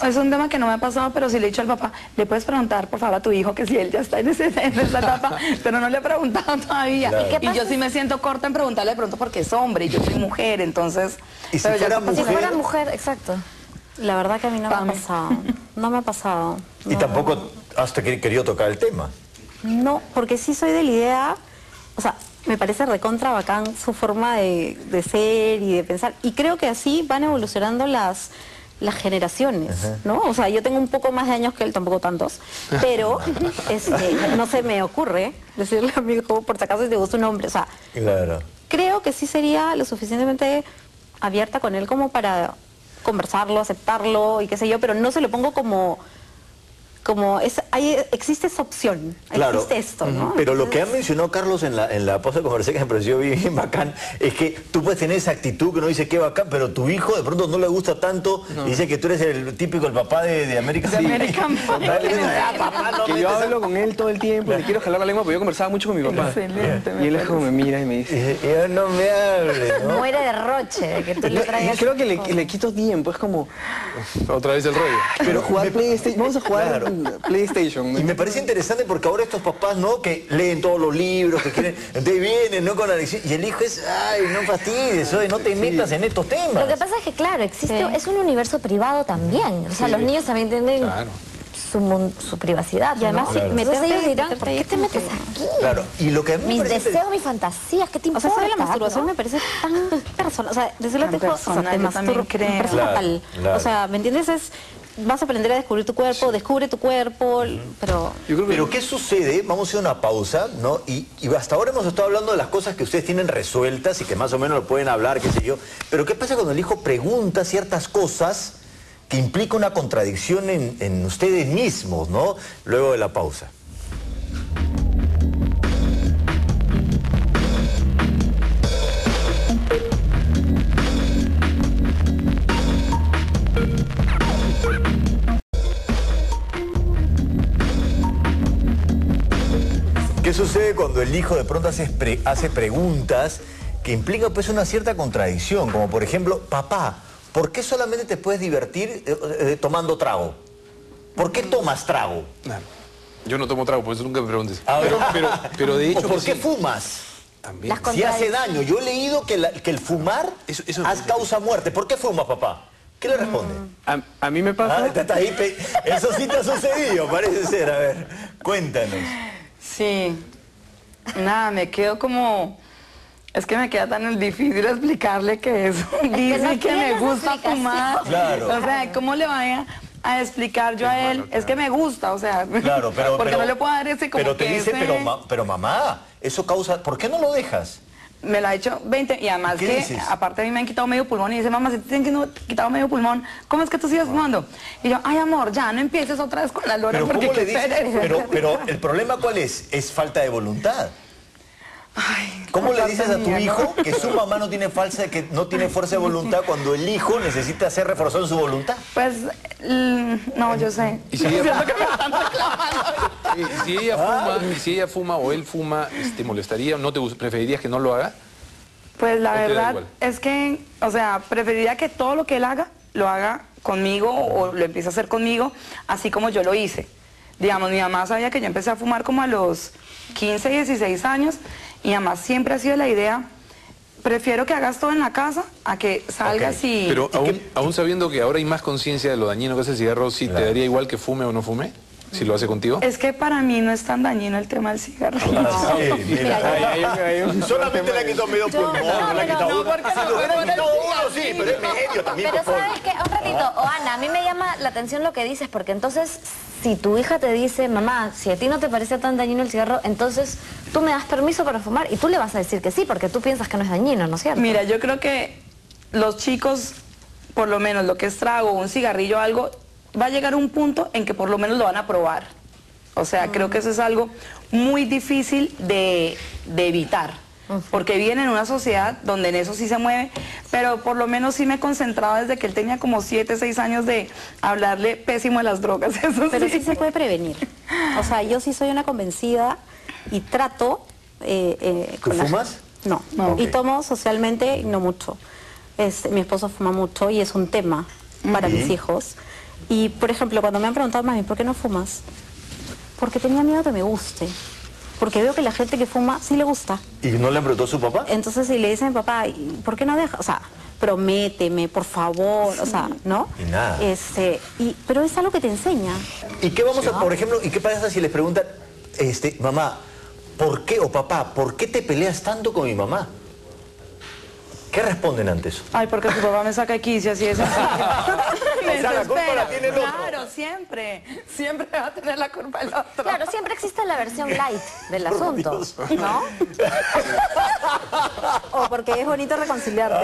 D: es un tema que no me ha pasado, pero sí le he dicho al papá, le puedes preguntar por favor a tu hijo que si él ya está en esa etapa, pero no le he preguntado todavía.
B: Claro.
D: Y yo sí me siento corta en preguntarle de pronto porque es hombre y yo soy mujer, entonces...
B: ¿Y si fuera
A: mujer? Exacto.
E: La verdad que a mí no me ha pasado. No me ha pasado.
B: Y tampoco has querido tocar el tema.
E: No, porque sí soy de la idea, o sea, me parece recontra bacán su forma de ser y de pensar. Y creo que así van evolucionando las generaciones, ¿no? O sea, yo tengo un poco más de años que él, tampoco tantos, pero no se me ocurre decirle a mi hijo, por si acaso, si te gusta un hombre. O sea, creo que sí sería lo suficientemente abierta con él como para conversarlo, aceptarlo y qué sé yo, pero no se lo pongo como existe esa opción, existe esto, ¿no?
B: Pero lo que ha mencionado Carlos en la pausa de conversación, que me pareció bien bacán, es que tú puedes tener esa actitud que uno dice qué bacán, pero tu hijo de pronto no le gusta tanto, y dice que tú eres el típico, el papá de American Pie.
G: Que yo hablo con él todo el tiempo, le quiero jalar la lengua, porque yo conversaba mucho con mi papá.
D: Excelente.
G: Y él es como me mira y me dice...
B: Yo no me hables, ¿no?
A: Muere de roche de que tú le traigas...
G: Creo que le quito tiempo, es como...
C: Otra vez el rollo.
G: Pero jugar PlayStation, vamos a jugar PlayStation.
B: Y me parece interesante porque ahora estos papás, ¿no? Que leen todos los libros, que quieren... Entonces vienen, ¿no? Con la lección. Y el hijo es, ay, no fastidies, oye, no te metas en estos temas.
A: Lo que pasa es que, claro, es un universo privado también. O sea, los niños también tienen su privacidad.
E: Y además,
A: entonces ellos dirán, ¿por qué te metes aquí?
B: Claro, y lo que a mí
A: mis deseos, mis fantasías, ¿qué te importa?
E: O sea, eso de la masturbación me parece tan personal. O sea, decirle a tu hijo, o sea, te masturbas, me parece fatal. O sea, ¿me entiendes? Vas a aprender a descubrir tu cuerpo, descubre tu cuerpo, pero...
B: Pero ¿qué sucede? Vamos a hacer una pausa, ¿no? Y hasta ahora hemos estado hablando de las cosas que ustedes tienen resueltas y que más o menos lo pueden hablar, qué sé yo. Pero ¿qué pasa cuando el hijo pregunta ciertas cosas que implica una contradicción en ustedes mismos, ¿no? Luego de la pausa. ¿Qué sucede cuando el hijo de pronto hace preguntas que implican pues una cierta contradicción? Como por ejemplo, papá, ¿por qué solamente te puedes divertir tomando trago? ¿Por qué tomas trago?
C: Yo no tomo trago, por eso nunca me preguntes.
B: Pero de hecho, ¿por qué fumas?
C: También.
B: Si hace daño. Yo he leído que el fumar causa muerte. ¿Por qué fumas, papá? ¿Qué le responde?
G: A mí me pasa...
B: Eso sí te ha sucedido, parece ser. A ver, cuéntanos.
D: Sí. Nada, me quedo como... Es que me queda tan difícil explicarle que eso. Dice que me gusta fumar.
B: Claro.
D: O sea, ¿cómo le vaya a explicar yo a él? Es que me gusta, o sea...
B: Claro, pero...
D: Porque no le puedo dar ese como
B: pero te dice, pero mamá, eso causa... ¿Por qué no lo dejas?
D: Me lo ha hecho 20 y además que
B: dices?
D: aparte a mí me han quitado medio pulmón y dice, mamá, si te han quitado medio pulmón, ¿cómo es que tú sigues fumando? Y yo, ay amor, ya no empieces otra vez con la lora.
B: Pero
D: porque
B: ¿cómo le dices? Pero el problema ¿cuál es? Es falta de voluntad.
D: Ay,
B: ¿Cómo le dices a tu hijo que su mamá no tiene fuerza de voluntad cuando el hijo necesita ser reforzado en su voluntad?
D: Pues, no, yo sé.
C: ¿Y si ella fuma o él fuma, ¿te molestaría? ¿No te preferirías que no lo haga?
D: Pues la verdad es que, o sea, preferiría que todo lo que él haga, lo haga conmigo o lo empiece a hacer conmigo, así como yo lo hice. Digamos, mi mamá sabía que yo empecé a fumar como a los 15, 16 años y además siempre ha sido la idea, prefiero que hagas todo en la casa a que salgas y...
C: Pero aún sabiendo que ahora hay más conciencia de lo dañino que es el cigarro, ¿sí te daría igual que fume o no fume? Si lo hace contigo.
D: Es que para mí no es tan dañino el tema del cigarro.
B: Solamente le ha quitado medio pulmón, le ha quitado uno. Si le hubiera quitado uno, sí, pero es medio también.
A: Pero ¿sabes qué? Un ratito, Ana, a mí me llama la atención lo que dices, porque entonces, si tu hija te dice, mamá, si a ti no te parece tan dañino el cigarro, entonces tú me das permiso para fumar y tú le vas a decir que sí, porque tú piensas que no es dañino, ¿no es cierto?
D: Mira, yo creo que los chicos por lo menos lo que es trago, un cigarrillo o algo, va a llegar un punto en que por lo menos lo van a probar. O sea, creo que eso es algo muy difícil de evitar. Porque viene en una sociedad donde en eso sí se mueve, pero por lo menos sí me he concentrado desde que él tenía como 7, 6 años de hablarle pésimo de las drogas. Eso
E: pero sí se puede prevenir. O sea, yo sí soy una convencida y trato...
B: ¿Tú fumas?
E: No,
B: Okay.
E: Y tomo socialmente no mucho. Mi esposo fuma mucho y es un tema para mis hijos. Y, por ejemplo, cuando me han preguntado, mami, ¿por qué no fumas? Porque tenía miedo que me guste. Porque veo que la gente que fuma sí le gusta.
B: ¿Y no le preguntó a su papá?
E: Entonces, si le dicen, papá, ¿por qué no deja? O sea, prométeme, por favor, o sea, ¿no?
B: Y nada.
E: Pero es algo que te enseña.
B: ¿Y qué vamos a, por ejemplo, y qué pasa si les preguntan, mamá, ¿por qué, o papá, ¿por qué te peleas tanto con mi mamá? ¿Qué responden ante eso?
D: Ay, porque tu papá me saca de quicio, así es.
B: O sea, la culpa la tiene el otro.
D: Claro, siempre. Siempre va a tener la culpa el otro.
A: Claro, siempre existe la versión light del asunto,
B: Dios.
A: ¿no?
E: O porque es bonito reconciliarte.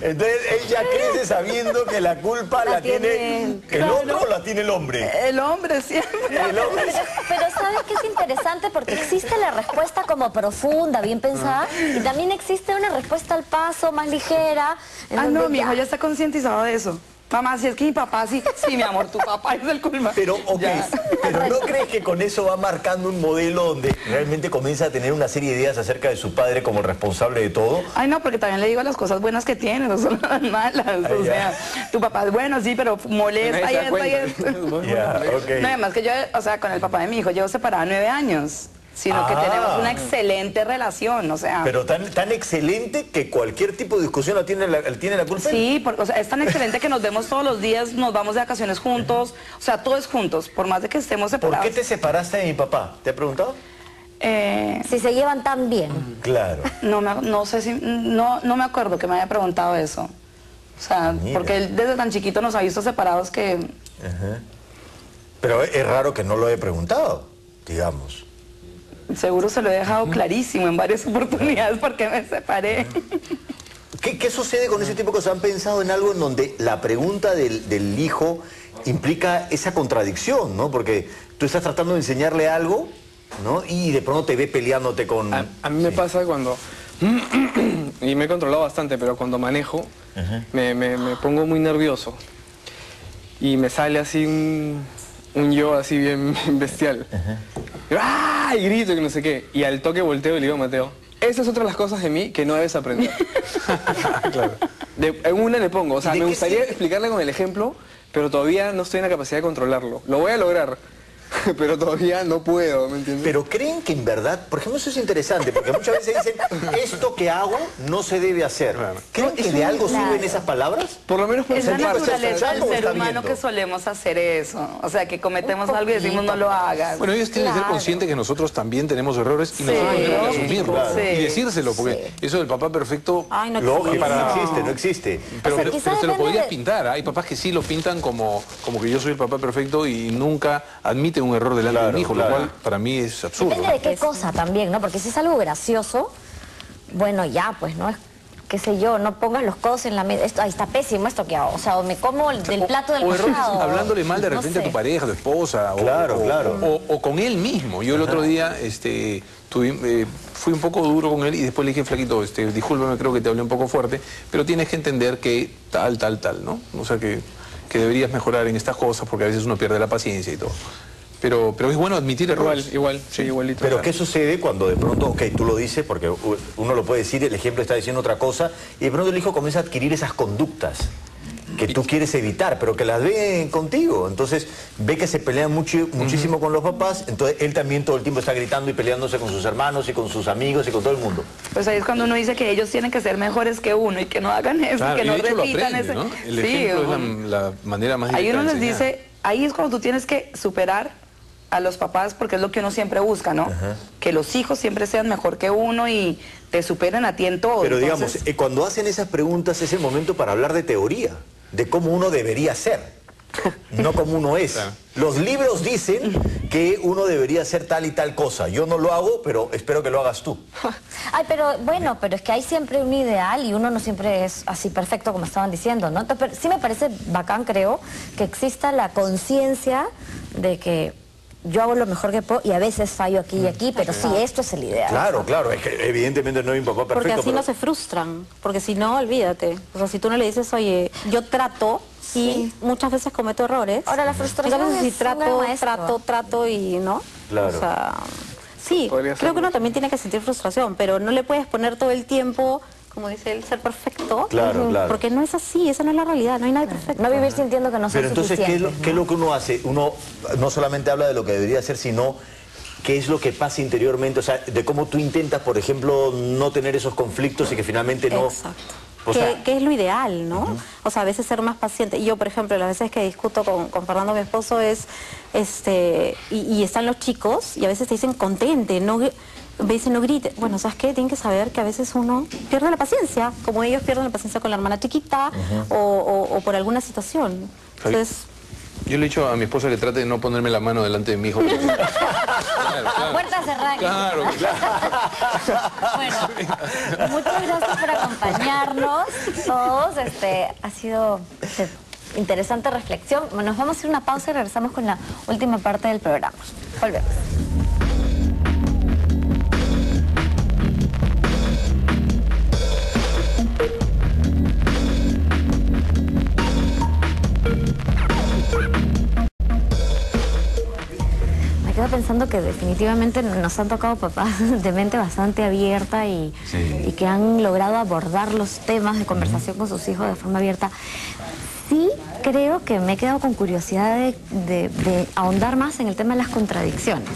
B: Entonces ella crece sabiendo que la culpa la tiene el otro o la tiene el hombre.
D: El hombre siempre.
B: El hombre.
A: Pero ¿sabes qué es interesante? Porque existe la respuesta como profunda, bien pensada, y también existe una respuesta al paso, más ligera.
D: Ah, no, mi hijo ya está concientizado de eso. Mamá, si es que mi papá sí, mi amor, tu papá es el culpable.
B: Pero, pero ¿no crees que con eso va marcando un modelo donde realmente comienza a tener una serie de ideas acerca de su padre como el responsable de todo?
D: Ay, no, porque también le digo las cosas buenas que tiene, no son las malas. O sea, tu papá es bueno, sí, pero molesta y esto y esto.
B: Ya, okay.
D: No, además que yo, o sea, con el papá de mi hijo llevo separada 9 años. Sino que tenemos una excelente relación, o sea...
B: Pero tan excelente que cualquier tipo de discusión tiene la culpa.
D: Sí, porque, o sea, es tan excelente que nos vemos todos los días, nos vamos de vacaciones juntos, o sea, todo es juntos, por más de que estemos separados.
B: ¿Por qué te separaste de mi papá? ¿Te ha preguntado?
A: Si se llevan tan bien.
B: Claro.
D: No sé si... No me acuerdo que me haya preguntado eso. O sea,
B: Mira.
D: porque él desde tan chiquito nos ha visto separados que...
B: Ajá. Pero es raro que no lo haya preguntado, digamos.
D: Seguro se lo he dejado clarísimo en varias oportunidades porque me separé.
B: ¿Qué sucede con ese tipo de cosas? ¿Han pensado en algo en donde la pregunta del hijo implica esa contradicción, ¿no? Porque tú estás tratando de enseñarle algo, ¿no? Y de pronto te ve peleándote con...
F: A mí me pasa cuando... y me he controlado bastante, pero cuando manejo me pongo muy nervioso. Y me sale así un yo así bien bestial. ¡Ah! Y grito y no sé qué. Y al toque volteo y le digo a Mateo, esa es otra de las cosas de mí que no debes aprender. Claro. En una le pongo, o sea, me gustaría explicarle con el ejemplo, pero todavía no estoy en la capacidad de controlarlo. Lo voy a lograr, pero todavía no puedo, ¿me entiendes?
B: Pero creen que en verdad, por ejemplo, eso es interesante, porque muchas veces dicen, esto que hago no se debe hacer.
C: Claro.
B: ¿Creen que de algo sirven esas palabras?
F: Por lo menos por
D: Es la
F: ser parte.
D: naturaleza del
B: ¿Está
D: ser humano
B: viendo?
D: que solemos hacer eso. O sea, que cometemos algo y decimos no lo hagas.
C: Bueno, ellos tienen que ser conscientes que nosotros también tenemos errores y nosotros tenemos que asumirlo.
D: Sí.
C: Y decírselo, porque eso del papá perfecto...
E: Ay, no
B: Lógico,
E: existe.
B: no existe.
C: Pero,
A: O sea, quizás
C: pero se lo
A: depende
C: podrías
A: de-
C: pintar. Hay papás que sí lo pintan como que yo soy el papá perfecto y nunca admiten un error delante de un hijo,
B: claro.
C: lo cual para mí es absurdo.
A: Depende de qué cosa también, ¿no? Porque si es algo gracioso, bueno, ya, pues, ¿no? Es, qué sé yo, no pongas los codos en la mesa. Esto, ahí está pésimo esto que hago. O sea, o me como del plato del
C: O errores
A: costado.
C: hablándole mal de
A: No
C: repente a
A: sé.
C: tu pareja, a tu esposa,
B: Claro, claro.
C: o con él mismo. Yo el otro día fui un poco duro con él y después le dije, flaquito, discúlpame, creo que te hablé un poco fuerte, pero tienes que entender que tal, ¿no? O sea, que deberías mejorar en estas cosas porque a veces uno pierde la paciencia y todo. Pero es bueno admitir errores.
F: Igual, sí, igualito.
B: Pero ¿qué sucede cuando de pronto, ok, tú lo dices, porque uno lo puede decir, el ejemplo está diciendo otra cosa, y de pronto el hijo comienza a adquirir esas conductas que tú quieres evitar, pero que las ve contigo. Entonces ve que se pelean muchísimo con los papás, entonces él también todo el tiempo está gritando y peleándose con sus hermanos y con sus amigos y con todo el mundo.
D: Pues ahí es cuando uno dice que ellos tienen que ser mejores que uno y que no hagan eso,
C: Claro,
D: que
C: y
D: no
C: de hecho lo
D: repitan
C: aprende,
D: ese...
C: ¿no? El
D: Sí,
C: ejemplo es la manera más
D: ahí
C: directa
D: uno
C: de
D: les
C: enseñar.
D: dice, ahí es cuando tú tienes que superar a los papás porque es lo que uno siempre busca, ¿no? Que los hijos siempre sean mejor que uno y te superen a ti en todo.
B: Pero
D: Entonces,
B: digamos, cuando hacen esas preguntas es el momento para hablar de teoría, de cómo uno debería ser. no como uno es.
C: Claro.
B: Los libros dicen que uno debería hacer tal y tal cosa. Yo no lo hago, pero espero que lo hagas tú.
A: Ay, pero bueno, pero es que hay siempre un ideal y uno no siempre es así perfecto como estaban diciendo, ¿no? Entonces, sí me parece bacán, creo, que exista la conciencia de que yo hago lo mejor que puedo y a veces fallo aquí y aquí, pero sí, esto es el ideal.
B: Claro, claro, es que evidentemente no hay un papá perfecto.
E: Porque así
B: pero...
E: no se frustran, porque si no, olvídate. O sea, si tú no le dices, oye, yo trato y muchas veces cometo errores.
A: Ahora la frustración
E: Muchas veces
A: es
E: si
A: un gran maestro.
E: trato y no.
B: Claro.
E: O sea, sí,
F: Podría
E: creo
F: ser,
E: que uno
F: ¿no?
E: también tiene que sentir frustración, pero no le puedes poner todo el tiempo, como dice él, ser perfecto.
B: Claro, claro.
E: Porque no es así, esa no es la realidad, no hay nadie perfecto.
A: No vivir sintiendo que no soy
B: Pero entonces,
A: suficiente.
B: ¿qué es lo que uno hace? Uno no solamente habla de lo que debería hacer, sino qué es lo que pasa interiormente, o sea, de cómo tú intentas, por ejemplo, no tener esos conflictos y que finalmente no...
E: Exacto.
B: O sea,
E: que es lo ideal, ¿no? O sea, a veces ser más paciente. Yo, por ejemplo, las veces que discuto con Fernando, mi esposo, es, y están los chicos, y a veces te dicen, contente, no, me dicen, no grite. Bueno, ¿sabes qué? Tienen que saber que a veces uno pierde la paciencia, como ellos pierden la paciencia con la hermana chiquita, o por alguna situación. Entonces...
C: Yo le he dicho a mi esposa que trate de no ponerme la mano delante de mi hijo. Claro, claro.
A: Puerta cerrada.
C: Claro,
A: Bueno, muchas gracias por acompañarnos todos. Ha sido interesante reflexión. Nos vamos a hacer una pausa y regresamos con la última parte del programa. Volvemos. Quedo pensando que definitivamente nos han tocado papás de mente bastante abierta y que han logrado abordar los temas de conversación con sus hijos de forma abierta. Sí creo que me he quedado con curiosidad de ahondar más en el tema de las contradicciones,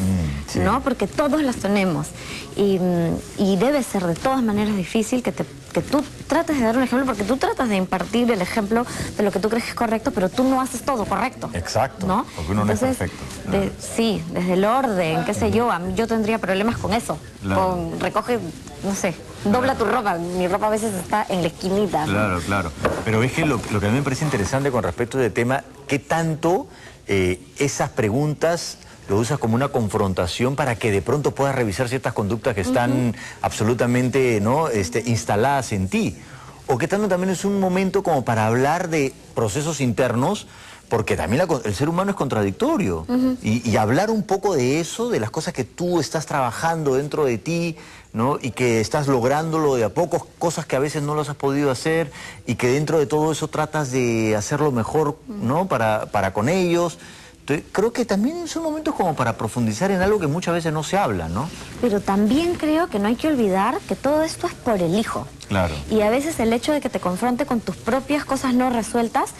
A: ¿no? Porque todos las tenemos y debe ser de todas maneras difícil que tú trates de dar un ejemplo, porque tú tratas de impartir el ejemplo de lo que tú crees que es correcto, pero tú no haces todo correcto.
B: Exacto,
A: ¿no?
B: porque uno
A: Entonces,
B: no es perfecto.
A: Sí, desde el orden, qué sé yo, yo tendría problemas con eso.
B: Claro.
A: Recoge, no sé, dobla tu ropa, mi ropa a veces está en la esquinita.
B: Claro, claro. Pero es que lo que a mí me parece interesante con respecto a este tema, ¿qué tanto esas preguntas lo usas como una confrontación para que de pronto puedas revisar ciertas conductas que están absolutamente, ¿no?, instaladas en ti? O qué tanto también es un momento como para hablar de procesos internos, porque también el ser humano es contradictorio. Y hablar un poco de eso, de las cosas que tú estás trabajando dentro de ti, ¿no?, y que estás lográndolo de a poco, cosas que a veces no las has podido hacer, y que dentro de todo eso tratas de hacerlo mejor, ¿no?, para con ellos. Entonces, creo que también son momentos como para profundizar en algo que muchas veces no se habla, ¿no?
A: Pero también creo que no hay que olvidar que todo esto es por el hijo.
B: Claro.
A: Y a veces el hecho de que te confronte con tus propias cosas no resueltas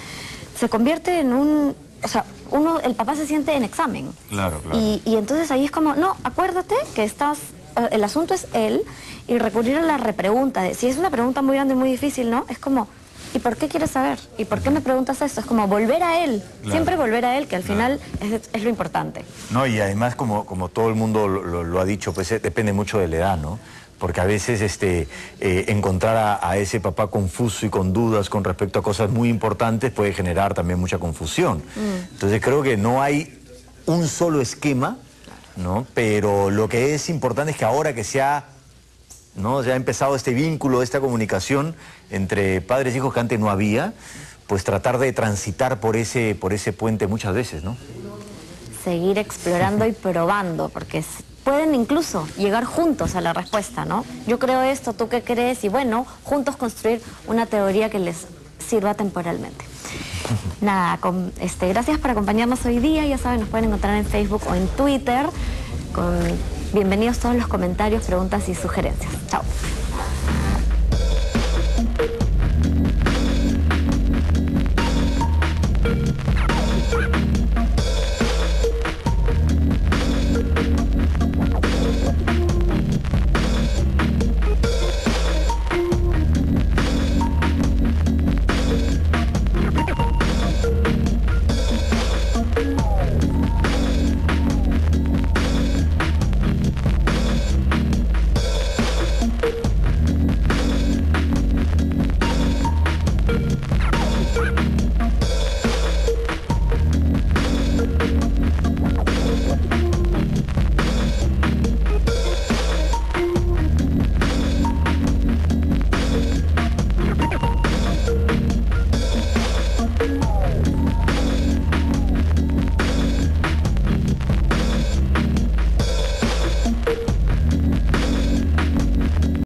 A: se convierte en un... O sea, el papá se siente en examen.
B: Claro, claro.
A: Y entonces ahí es como, no, acuérdate que el asunto es él, y recurrir a la repregunta. Si es una pregunta muy grande y muy difícil, ¿no? Es como, ¿y por qué quieres saber? ¿Y por qué me preguntas esto? Es como volver a él, siempre volver a él, que al final es lo importante.
B: No, y además, como todo el mundo lo ha dicho, pues depende mucho de la edad, ¿no? Porque a veces encontrar a ese papá confuso y con dudas con respecto a cosas muy importantes puede generar también mucha confusión. Entonces creo que no hay un solo esquema, ¿no? Pero lo que es importante es que ahora que se ha empezado este vínculo, esta comunicación entre padres e hijos que antes no había, pues tratar de transitar por ese puente muchas veces, ¿no?
A: Seguir explorando y probando, porque pueden incluso llegar juntos a la respuesta, ¿no? Yo creo esto, ¿tú qué crees? Y bueno, juntos construir una teoría que les sirva temporalmente. Nada, gracias por acompañarnos hoy día. Ya saben, nos pueden encontrar en Facebook o en Twitter. Bienvenidos todos los comentarios, preguntas y sugerencias. Chao.